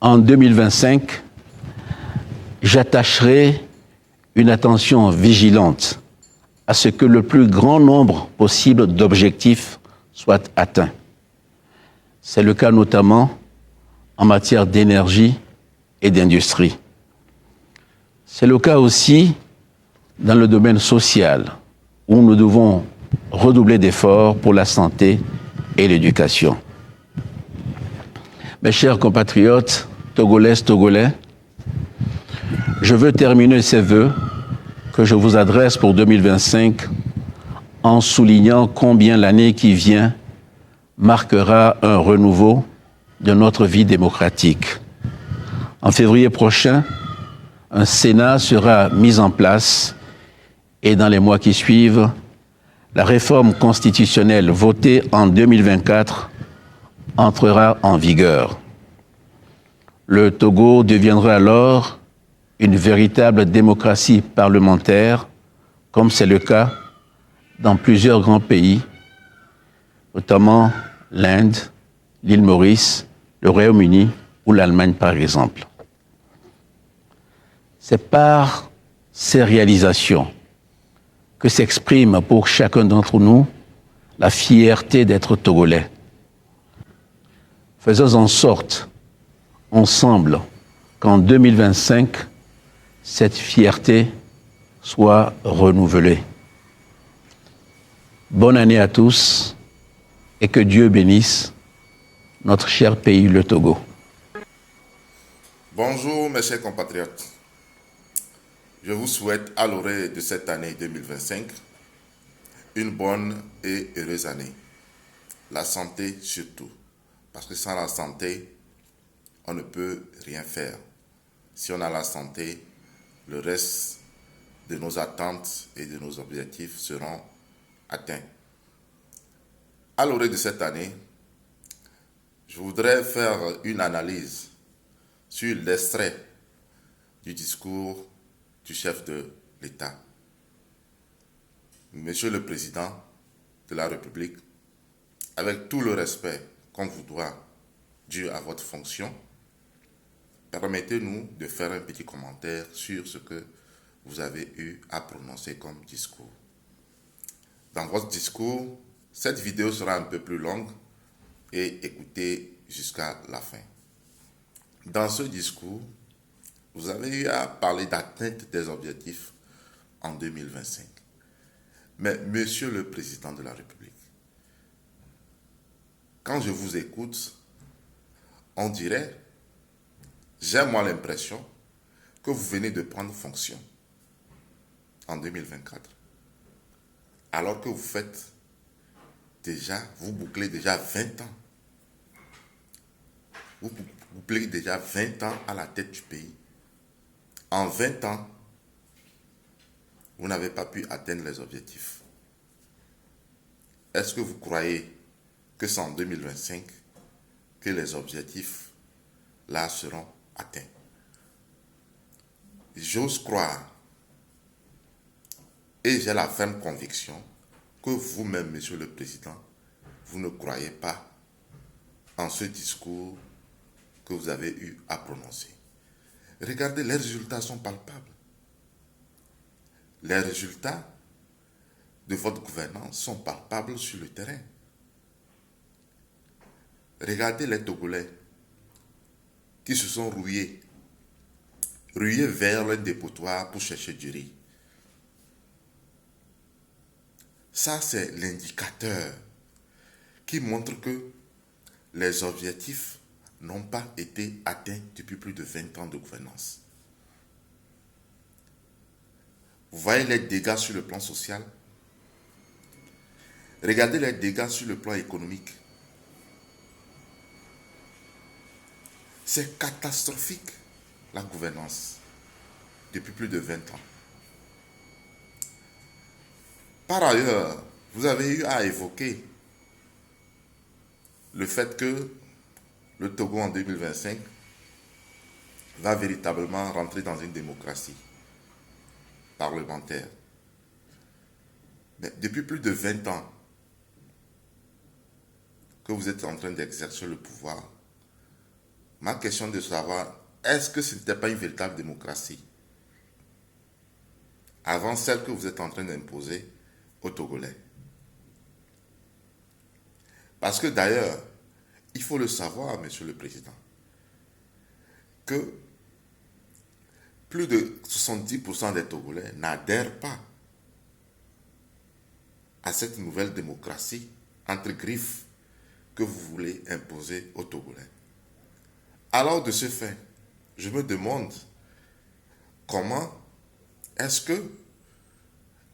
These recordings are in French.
En 2025, j'attacherai une attention vigilante à ce que le plus grand nombre possible d'objectifs soient atteints. C'est le cas notamment en matière d'énergie et d'industrie. C'est le cas aussi dans le domaine social, où nous devons redoubler d'efforts pour la santé et l'éducation. Mes chers compatriotes, Togolaises, Togolais, je veux terminer ces vœux que je vous adresse pour 2025 en soulignant combien l'année qui vient marquera un renouveau de notre vie démocratique. En février prochain, un Sénat sera mis en place et dans les mois qui suivent, la réforme constitutionnelle votée en 2024 entrera en vigueur. Le Togo deviendra alors une véritable démocratie parlementaire, comme c'est le cas dans plusieurs grands pays, notamment l'Inde, l'île Maurice, le Royaume-Uni ou l'Allemagne par exemple. C'est par ces réalisations que s'exprime pour chacun d'entre nous la fierté d'être Togolais. Faisons en sorte, ensemble, qu'en 2025, cette fierté soit renouvelée. Bonne année à tous et que Dieu bénisse notre cher pays, le Togo. Bonjour mes chers compatriotes. Je vous souhaite à l'orée de cette année 2025 une bonne et heureuse année. La santé surtout, parce que sans la santé, on ne peut rien faire. Si on a la santé, le reste de nos attentes et de nos objectifs seront atteints. À l'orée de cette année, je voudrais faire une analyse sur l'extrait du discours du chef de l'État. Monsieur le Président de la République, avec tout le respect qu'on vous doit dû à votre fonction, permettez-nous de faire un petit commentaire sur ce que vous avez eu à prononcer comme discours. Dans votre discours, cette vidéo sera un peu plus longue et écoutez jusqu'à la fin. Dans ce discours, vous avez eu à parler d'atteinte des objectifs en 2025. Mais Monsieur le Président de la République, quand je vous écoute, on dirait, j'ai moi l'impression que vous venez de prendre fonction en 2024. Alors que vous bouclez déjà 20 ans. Vous bouclez déjà 20 ans à la tête du pays. En 20 ans, vous n'avez pas pu atteindre les objectifs. Est-ce que vous croyez que c'est en 2025 que les objectifs là seront atteints? J'ose croire et j'ai la ferme conviction que vous-même, Monsieur le Président, vous ne croyez pas en ce discours que vous avez eu à prononcer. Regardez, les résultats sont palpables. Les résultats de votre gouvernance sont palpables sur le terrain. Regardez les Togolais qui se sont rués vers le dépotoir pour chercher du riz. Ça, c'est l'indicateur qui montre que les objectifs n'ont pas été atteints depuis plus de 20 ans de gouvernance. Vous voyez les dégâts sur le plan social. Regardez les dégâts sur le plan économique. C'est catastrophique, la gouvernance, depuis plus de 20 ans. Par ailleurs, vous avez eu à évoquer le fait que le Togo en 2025 va véritablement rentrer dans une démocratie parlementaire. Mais depuis plus de 20 ans que vous êtes en train d'exercer le pouvoir, ma question de savoir, est-ce que ce n'était pas une véritable démocratie avant celle que vous êtes en train d'imposer aux Togolais? Parce que d'ailleurs, il faut le savoir, Monsieur le Président, que plus de 70% des Togolais n'adhèrent pas à cette nouvelle démocratie entre griffes que vous voulez imposer aux Togolais. Alors de ce fait, je me demande comment est-ce que,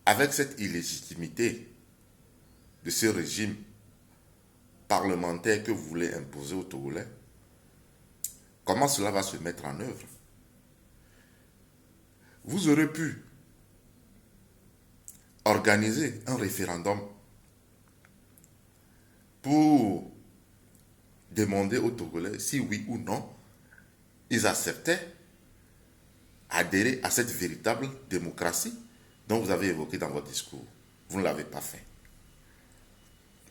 avec cette illégitimité de ce régime parlementaire que vous voulez imposer aux Togolais, comment cela va se mettre en œuvre? Vous aurez pu organiser un référendum pour demander aux Togolais si oui ou non ils acceptaient adhérer à cette véritable démocratie dont vous avez évoqué dans votre discours. Vous ne l'avez pas fait.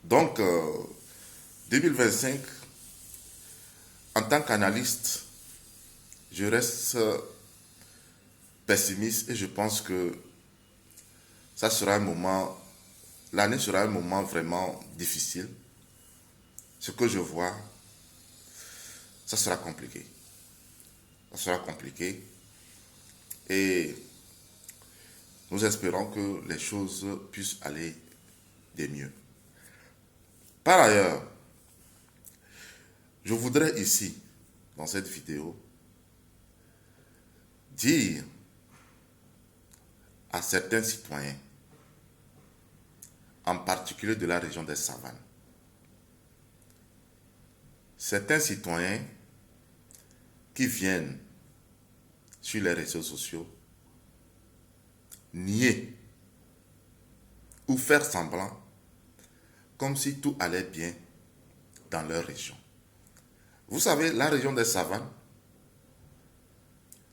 Donc, 2025, en tant qu'analyste, je reste pessimiste et je pense que ça sera un moment, l'année sera un moment vraiment difficile. Ce que je vois, ça sera compliqué. Ça sera compliqué. Et nous espérons que les choses puissent aller de mieux. Par ailleurs, je voudrais ici, dans cette vidéo, dire à certains citoyens, en particulier de la région des Savanes, certains citoyens qui viennent sur les réseaux sociaux nier ou faire semblant comme si tout allait bien dans leur région. Vous savez, la région des Savanes,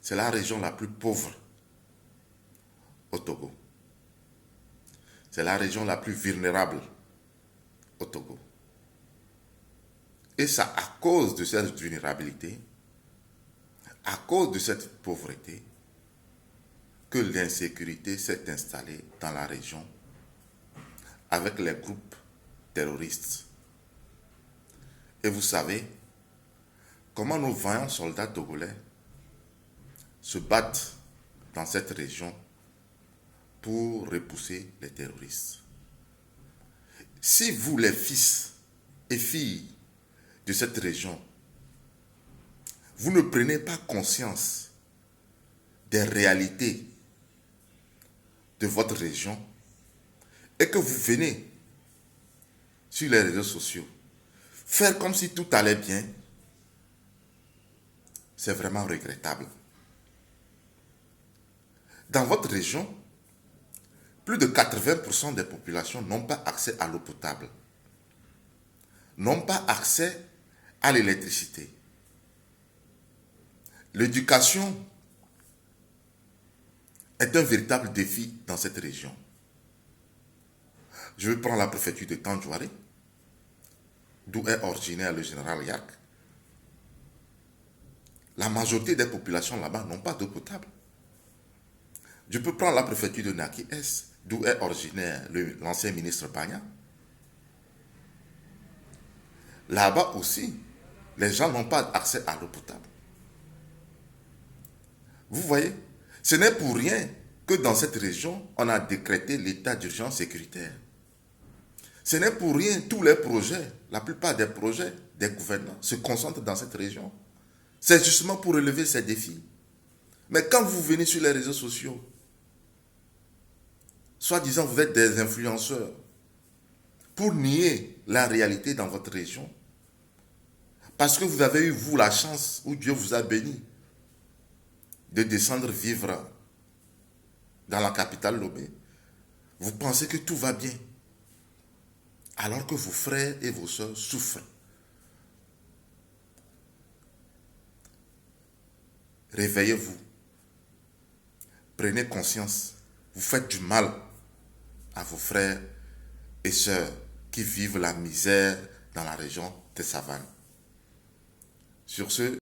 c'est la région la plus pauvre au Togo. C'est la région la plus vulnérable au Togo. Et c'est à cause de cette vulnérabilité, à cause de cette pauvreté, que l'insécurité s'est installée dans la région avec les groupes terroristes. Et vous savez comment nos vaillants soldats togolais se battent dans cette région pour repousser les terroristes. Si vous, les fils et filles de cette région, vous ne prenez pas conscience des réalités de votre région et que vous venez sur les réseaux sociaux faire comme si tout allait bien, c'est vraiment regrettable. Dans votre région, plus de 80% des populations n'ont pas accès à l'eau potable, n'ont pas accès à l'électricité. L'éducation est un véritable défi dans cette région. Je vais prendre la préfecture de Tandjouaré, d'où est originaire le général Yak. La majorité des populations là-bas n'ont pas d'eau potable. Je peux prendre la préfecture de Naki-Est, d'où est originaire l'ancien ministre Bagna. Là-bas aussi, les gens n'ont pas accès à l'eau potable. Vous voyez, ce n'est pour rien que dans cette région, on a décrété l'état d'urgence sécuritaire. Ce n'est pour rien, tous les projets, la plupart des projets des gouvernements se concentrent dans cette région. C'est justement pour relever ces défis. Mais quand vous venez sur les réseaux sociaux, soi-disant vous êtes des influenceurs, pour nier la réalité dans votre région, parce que vous avez eu, vous, la chance, où Dieu vous a béni, de descendre vivre dans la capitale Lomé, vous pensez que tout va bien, alors que vos frères et vos soeurs souffrent. Réveillez-vous, prenez conscience, vous faites du mal à vos frères et sœurs qui vivent la misère dans la région des Savanes. Sur ce,